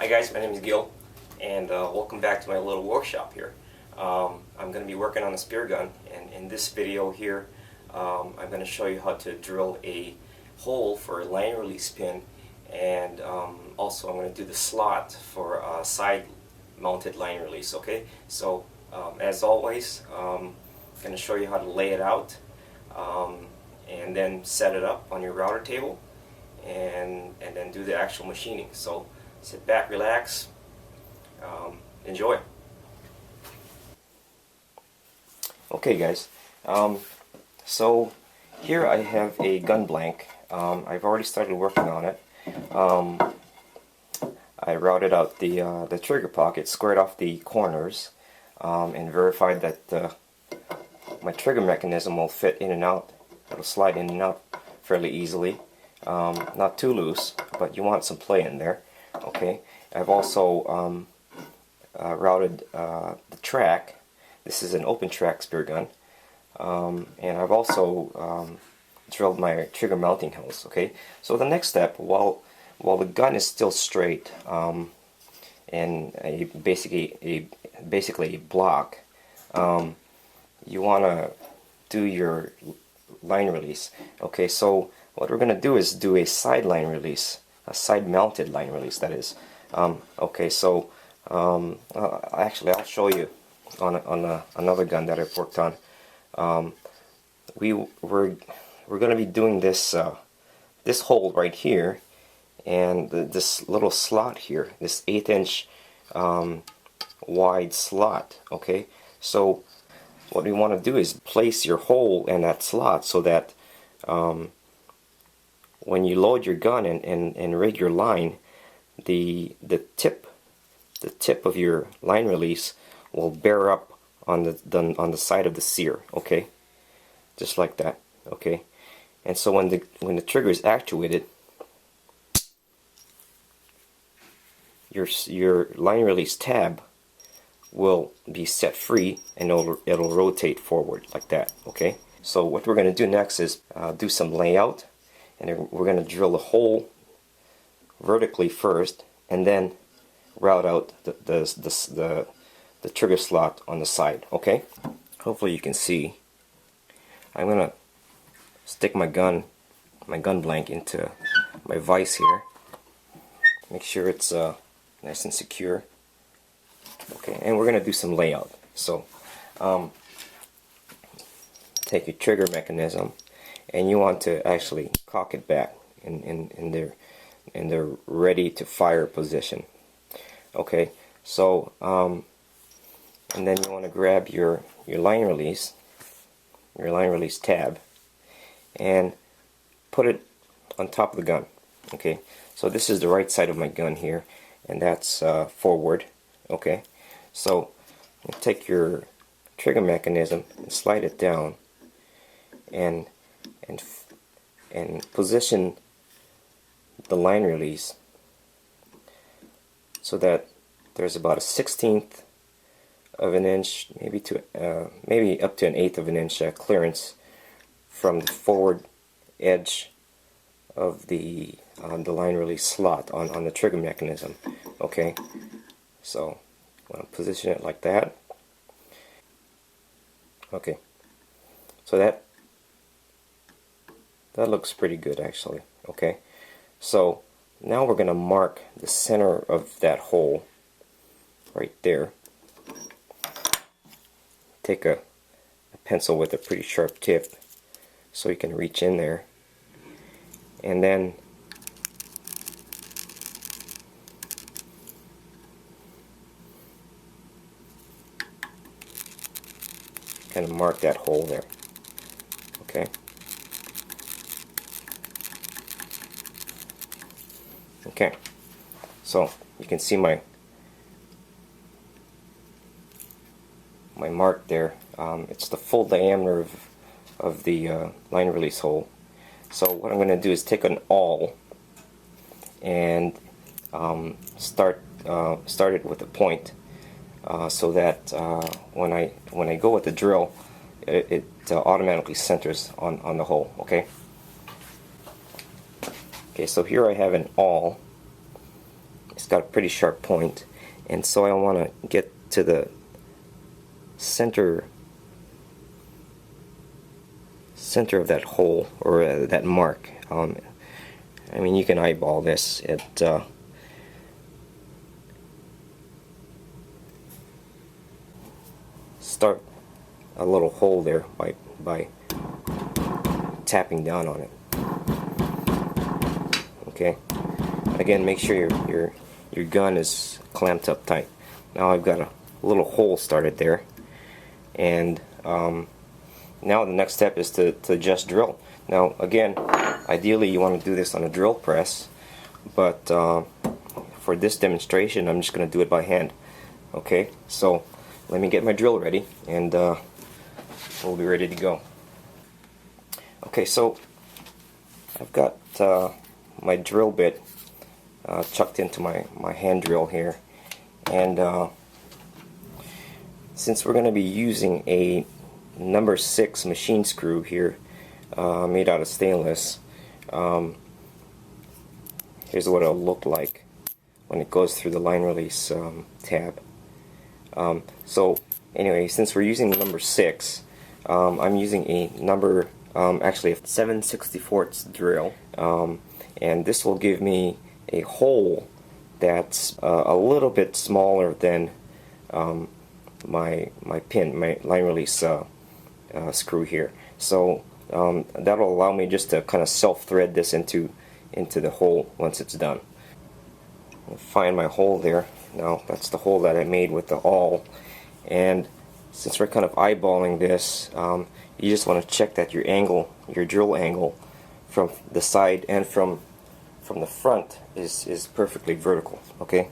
Hi guys, my name is Gil, and welcome back to my little workshop here. I'm going to be working on a spear gun, and in this video here I'm going to show you how to drill a hole for a line release pin, and also I'm going to do the slot for a side mounted line release. Okay, so as always, I'm going to show you how to lay it out and then set it up on your router table, and then do the actual machining. So sit back, relax, enjoy. Okay guys, so here I have a gun blank. I've already started working on it. I routed out the trigger pocket, squared off the corners, and verified that my trigger mechanism will fit in and out. It'll slide in and out fairly easily. Not too loose, but you want some play in there. Okay, I've also routed the track. This is an open track spear gun, and I've also drilled my trigger mounting holes. Okay, so the next step, while the gun is still straight and basically a block, you want to do your line release. Okay, so what we're going to do is do a side line release, a side mounted line release, that is. Okay, so actually I'll show you on another gun that I've worked on. We're going to be doing this this hole right here, and this little slot here, this 1/8 wide slot. Okay, so what we want to do is place your hole in that slot so that when you load your gun and rig your line, the tip of your line release will bear up on the side of the sear. Okay, just like that. Okay, and so when the trigger is actuated, your line release tab will be set free, and it'll rotate forward like that. Okay, so what we're going to do next is do some layout, and we're going to drill a hole vertically first, and then route out the trigger slot on the side. Okay, hopefully you can see. I'm going to stick my gun blank into my vise here. Make sure it's nice and secure. Okay, and we're going to do some layout. So take your trigger mechanism, and you want to actually cock it back in their ready to fire position. Okay, so and then you want to grab your line release tab and put it on top of the gun. Okay, so this is the right side of my gun here, and that's forward. Okay, so take your trigger mechanism and slide it down, and position the line release so that there's about a 1/16 of an inch, maybe up to an 1/8 of an inch clearance from the forward edge of the line release slot on the trigger mechanism. Okay, so I'm going to position it like that. Okay, so that looks pretty good actually. Okay, so now we're going to mark the center of that hole right there. Take a pencil with a pretty sharp tip so you can reach in there, and then kind of mark that hole there. Okay. Okay, so you can see my mark there. It's the full diameter of the line release hole. So what I'm going to do is take an awl and start it with a point, so that when I go with the drill, it automatically centers on the hole. Okay. Okay, so here I have an awl, it's got a pretty sharp point, and so I want to get to the center of that hole, or that mark. I mean, you can eyeball this. Start a little hole there by tapping down on it. Okay. Again, make sure your gun is clamped up tight. Now I've got a little hole started there, and now the next step is to just drill. Now again, ideally you want to do this on a drill press, but for this demonstration I'm just going to do it by hand. Okay, so let me get my drill ready, and we'll be ready to go. Okay, so I've got my drill bit chucked into my hand drill here, and since we're going to be using a number 6 machine screw here, made out of stainless, here's what it'll look like when it goes through the line release tab. So anyway, since we're using the number 6, I'm using a number, actually a 7/64 drill, and this will give me a hole that's a little bit smaller than my line release screw here. So that'll allow me just to kind of self-thread this into the hole once it's done. I'll find my hole there. Now that's the hole that I made with the awl, and since we're kind of eyeballing this, you just want to check that your drill angle from the side and from the front is perfectly vertical. Okay,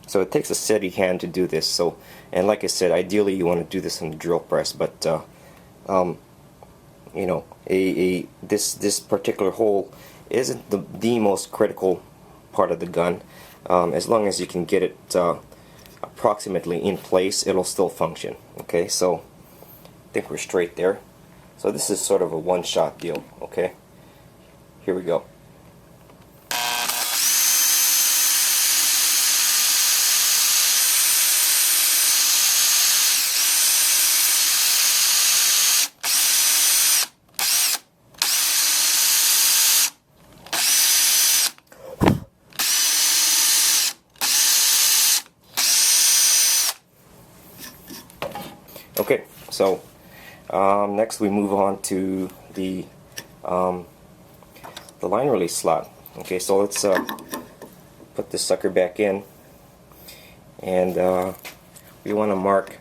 so it takes a steady hand to do this. So, and like I said, ideally you want to do this on the drill press, but you know, this particular hole isn't the most critical part of the gun. As long as you can get it approximately in place, it'll still function. Okay, so I think we're straight there. So this is sort of a one-shot deal. Okay, here we go. Okay, so next we move on to the line release slot. Okay, so let's put this sucker back in, and we want to mark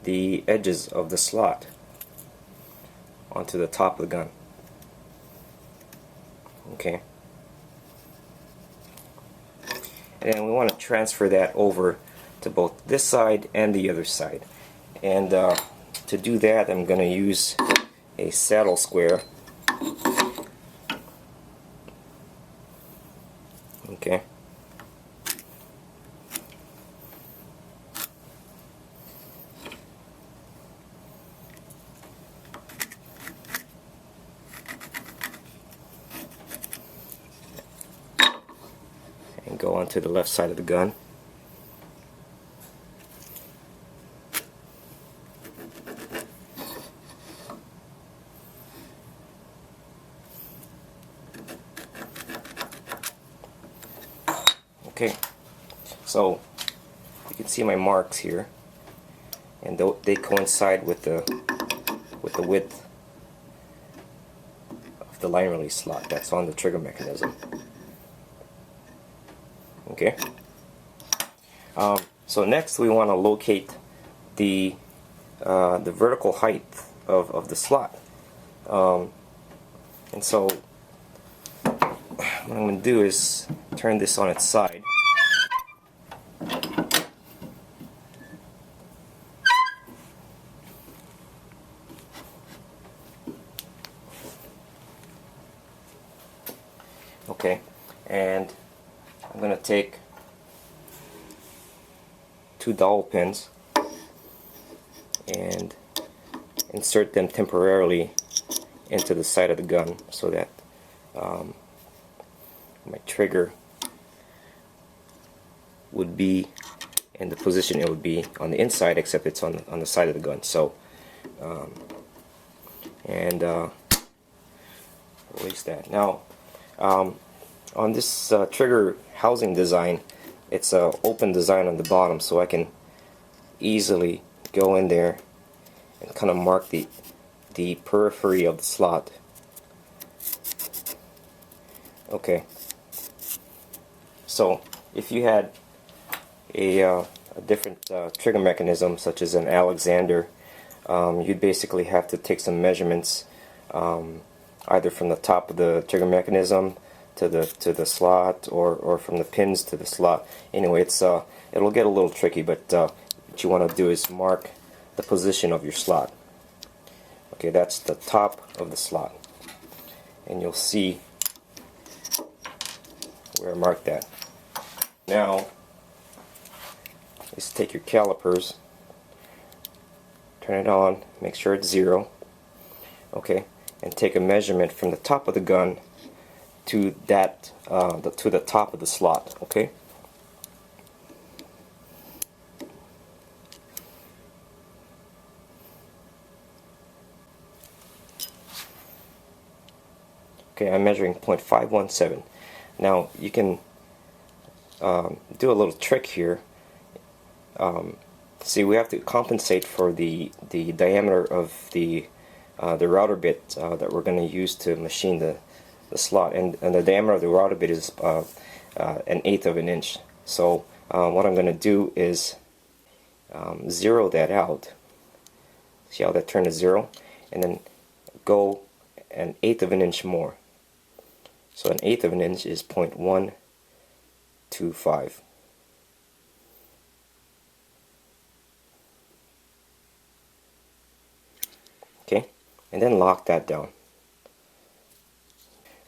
the edges of the slot onto the top of the gun. Okay, and then we want to transfer that over to both this side and the other side. And to do that, I'm going to use a saddle square. Okay. And go onto the left side of the gun. Okay, so you can see my marks here, and they coincide with the width of the line release slot that's on the trigger mechanism. Okay, so next we want to locate the vertical height of the slot, and so what I'm going to do is turn this on its side. Okay, and I'm going to take 2 dowel pins and insert them temporarily into the side of the gun so that my trigger would be and the position it would be on the inside, except it's on the side of the gun. So release that. Now on this trigger housing design, it's a open design on the bottom, so I can easily go in there and kind of mark the periphery of the slot. Okay, so if you had a different trigger mechanism, such as an Alexander, you'd basically have to take some measurements, either from the top of the trigger mechanism to the slot, or from the pins to the slot. Anyway, it'll get a little tricky, but what you want to do is mark the position of your slot. Okay, that's the top of the slot, and you'll see where I marked that. Now, just take your calipers, turn it on, make sure it's 0. Okay, and take a measurement from the top of the gun to that to the top of the slot. Okay. Okay, I'm measuring 0.517. Now you can do a little trick here. See, we have to compensate for the diameter of the router bit that we're going to use to machine the slot, and the diameter of the router bit is 1/8 of an inch. So what I'm going to do is zero that out. See how that turned to 0, and then go 1/8 of an inch more. So 1/8 of an inch is 0.125. Okay, and then lock that down.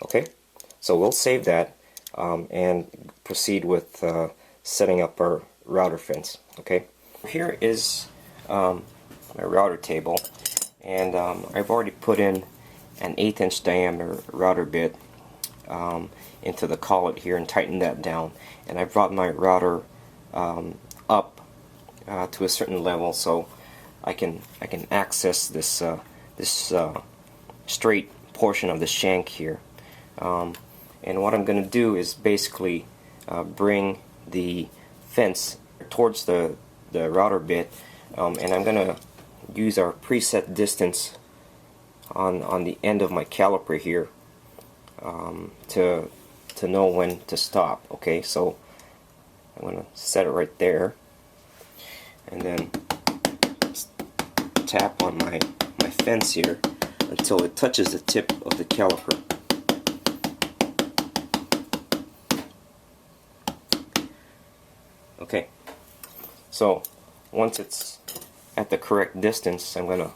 Okay, so we'll save that and proceed with setting up our router fence. Okay, here is my router table, and I've already put in an 1/8 inch diameter router bit into the collet here and tightened that down, and I brought my router up to a certain level so I can access this straight portion of the shank here. And what I'm going to do is basically bring the fence towards the router bit, and I'm going to use our preset distance on the end of my caliper here to know when to stop. Okay, so I'm going to set it right there, and then tap on my fence here until it touches the tip of the caliper. Okay, so once it's at the correct distance, I'm going to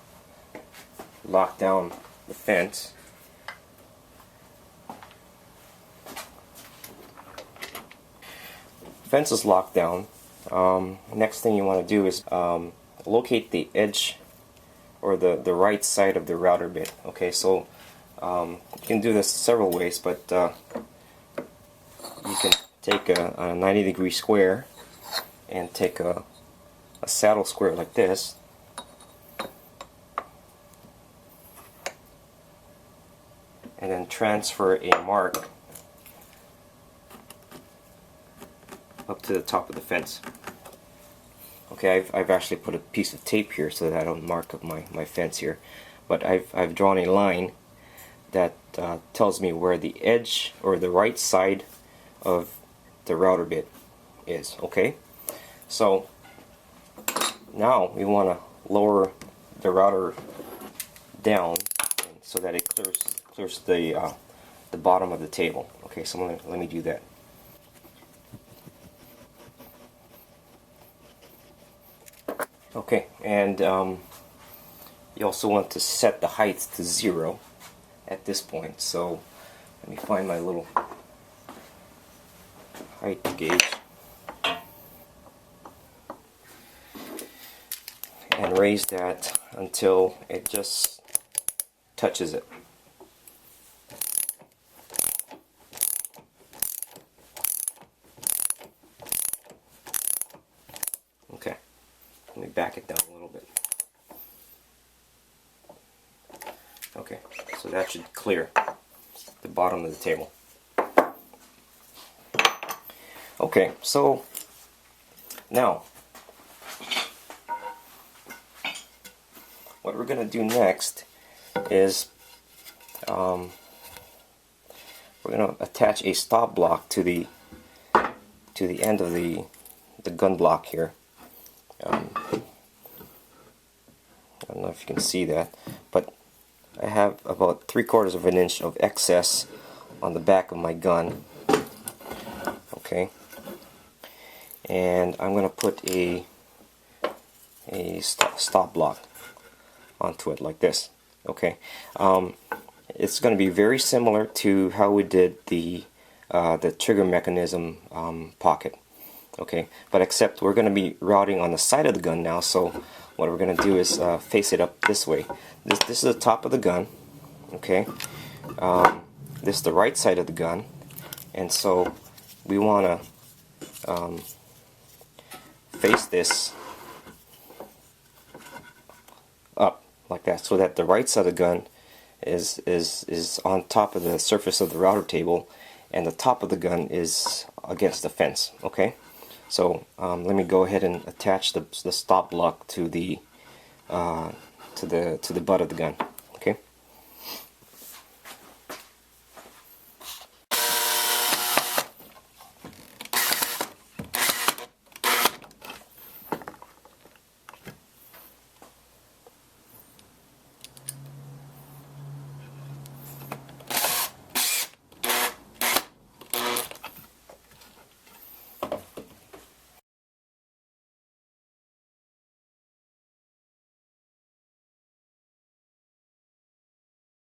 lock down the fence. Fence is locked down. Next thing you want to do is locate the edge or the right side of the router bit. Okay, so you can do this several ways, but you can take a 90-degree square and take a saddle square like this, and then transfer a mark up to the top of the fence. Okay, I've actually put a piece of tape here so that I don't mark up my fence here, but I've drawn a line that tells me where the edge or the right side of the router bit is. Okay, so now we want to lower the router down so that it clears the bottom of the table. Okay, so let me do that. Okay, and you also want to set the height to 0 at this point. So let me find my little height gauge and raise that until it just touches it. Okay, let me back it down a little bit. Okay, so that should clear the bottom of the table. Okay, so now what we're going to do next is we're going to attach a stop block to the end of the gun block here. I don't know if you can see that, but I have about 3/4 of an inch of excess on the back of my gun. Okay, and I'm going to put a stop block onto it like this. Okay, it's going to be very similar to how we did the trigger mechanism pocket. Okay, but except we're going to be routing on the side of the gun now. So what we're going to do is face it up this way. This is the top of the gun. Okay, this is the right side of the gun, and so we want to face this up like that, so that the right side of the gun is on top of the surface of the router table, and the top of the gun is against the fence. Okay, so let me go ahead and attach the stop block to the butt of the gun.